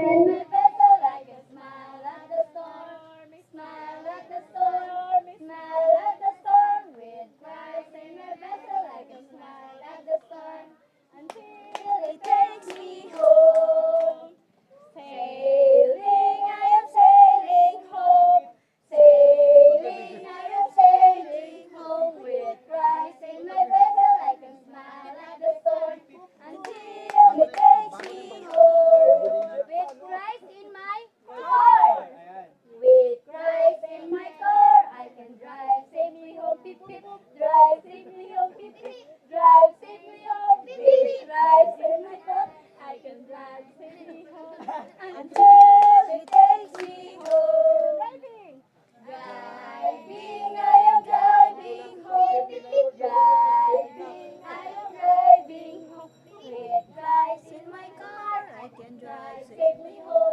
in my vessel, I can smile at the storm, smile at the storm, smile at the storm. With Christ in my vessel, I can smile at the storm until it takes me home. Sailing, I am sailing home. Sailing, I am sailing home. With Christ in my vessel, I can smile at the storm until it takes me home. With Christ in my car, with Christ in my car, I can drive safely home. Beep beep, drive safely home. Beep beep, drive safely home. Beep beep, Christ in my car, I can drive safely home until it takes me home. Driving, I am driving home. Beep beep, driving, I am driving home. With Christ in my car, I can drive safely home.